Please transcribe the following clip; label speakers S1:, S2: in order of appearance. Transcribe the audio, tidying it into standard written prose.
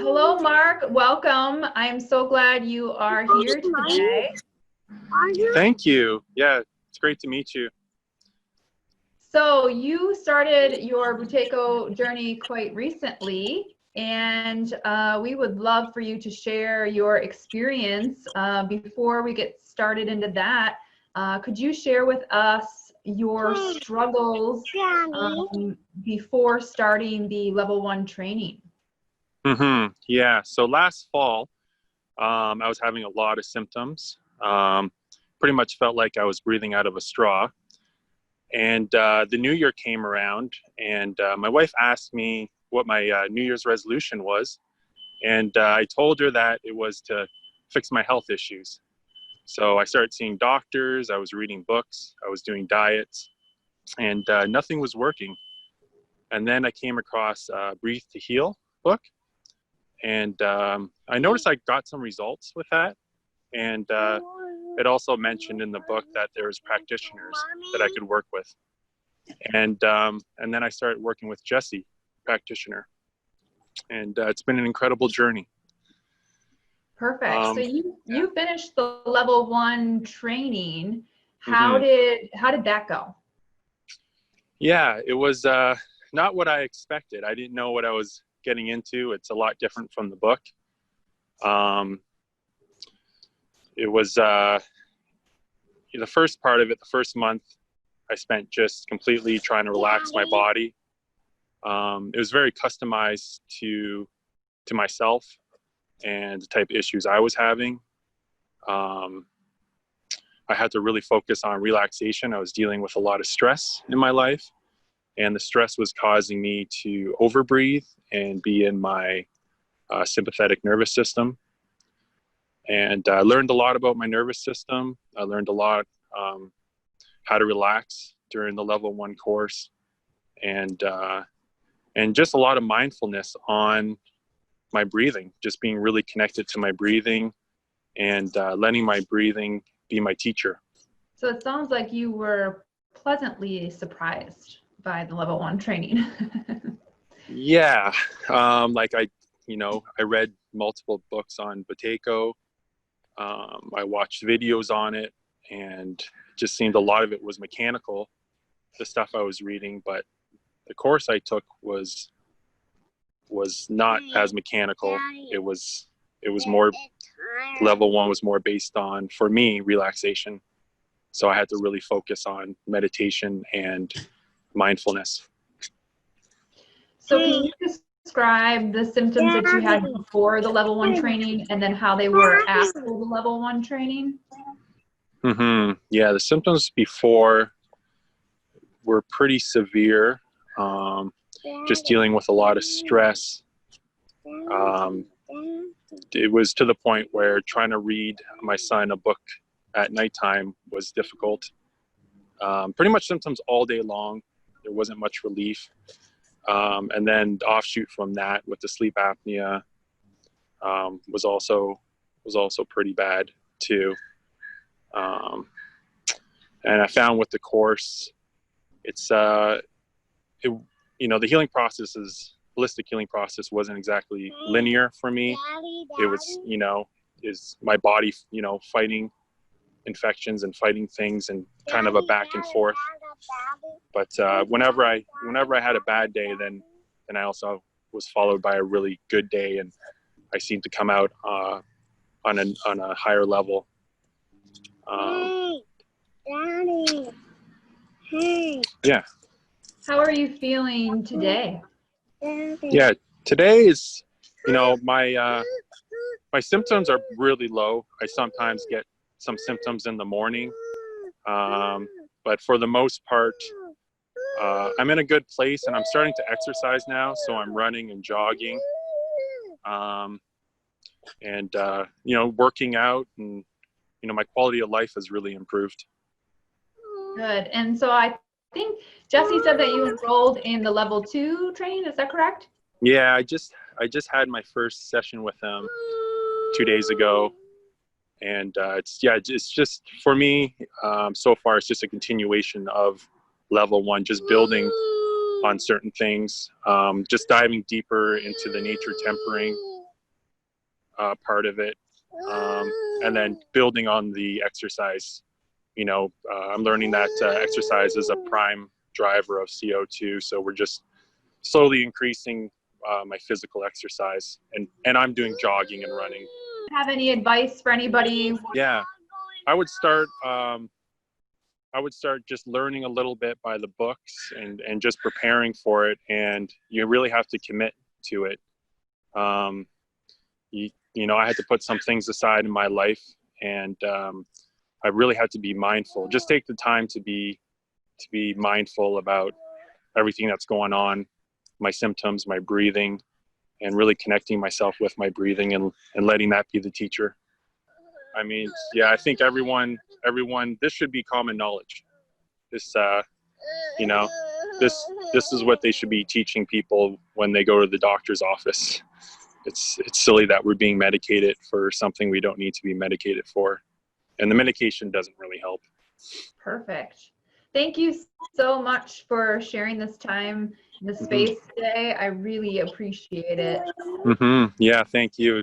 S1: Hello, Mark. Welcome. I'm so glad you are here today.
S2: Thank you. Yeah, it's great to meet you.
S1: So you started your Buteyko journey quite recently, and we would love for you to share your experience. Before we get started into that, could you share with us your struggles before starting the level 1 training?
S2: Yeah, so last fall, I was having a lot of symptoms. Pretty much felt like I was breathing out of a straw. And the new year came around, and my wife asked me what my New Year's resolution was. And I told her that it was to fix my health issues. So I started seeing doctors, I was reading books, I was doing diets, and nothing was working. And then I came across Breathe to Heal book. And I noticed I got some results with that. And it also mentioned in the book that there was practitioners that I could work with. And then I started working with Jesse, practitioner. And it's been an incredible journey.
S1: Perfect. So you finished the level 1 training. How did that go?
S2: Yeah, it was not what I expected. I didn't know what I was getting into. It's a lot different from the book. It was the first part of it, the first month, I spent just completely trying to relax my body. It was very customized to myself and the type of issues I was having. I had to really focus on relaxation. I was dealing with a lot of stress in my life, and the stress was causing me to overbreathe and be in my sympathetic nervous system. And I learned a lot about my nervous system. I learned a lot how to relax during the level 1 course, and just a lot of mindfulness on my breathing, just being really connected to my breathing and letting my breathing be my teacher.
S1: So it sounds like you were pleasantly surprised by the level 1 training.
S2: Yeah, like I read multiple books on Buteyko. I watched videos on it, and it just seemed a lot of it was mechanical, the stuff I was reading, but the course I took was not as mechanical. It was more, level 1 was more based on, for me, relaxation. So I had to really focus on meditation and mindfulness.
S1: So can you describe the symptoms that you had before the level 1 training and then how they were after the level 1 training?
S2: Yeah, the symptoms before were pretty severe. Just dealing with a lot of stress. It was to the point where trying to read my son a book at nighttime was difficult. Pretty much symptoms all day long. There wasn't much relief. And then the offshoot from that with the sleep apnea was also pretty bad too. And I found with the course, it's the healing process holistic healing process wasn't exactly linear for me. It was, is my body, fighting infections and fighting things and kind of a back and forth. But whenever I had a bad day, then I also was followed by a really good day, and I seemed to come out on a higher level. Yeah.
S1: How are you feeling today?
S2: Yeah, today is, my symptoms are really low. I sometimes get some symptoms in the morning, but for the most part, I'm in a good place, and I'm starting to exercise now. So I'm running and jogging, and working out, and my quality of life has really improved.
S1: Good. And so I think Jesse said that you enrolled in the level 2 training. Is that correct?
S2: Yeah, I just had my first session with him 2 days ago, and it's just for me so far it's just a continuation of level 1, just building on certain things, just diving deeper into the nature tempering part of it. And then building on the exercise, I'm learning that exercise is a prime driver of CO2. So we're just slowly increasing my physical exercise, and I'm doing jogging and running.
S1: Have any advice for anybody?
S2: Yeah, I would start just learning a little bit by the books and just preparing for it. And you really have to commit to it. I had to put some things aside in my life, and I really had to be mindful. Just take the time to be mindful about everything that's going on, my symptoms, my breathing, and really connecting myself with my breathing and letting that be the teacher. I mean, yeah, I think everyone, this should be common knowledge. This is what they should be teaching people when they go to the doctor's office. It's silly that we're being medicated for something we don't need to be medicated for. And the medication doesn't really help.
S1: Perfect. Thank you so much for sharing this time in the space today. I really appreciate it.
S2: Yeah, thank you.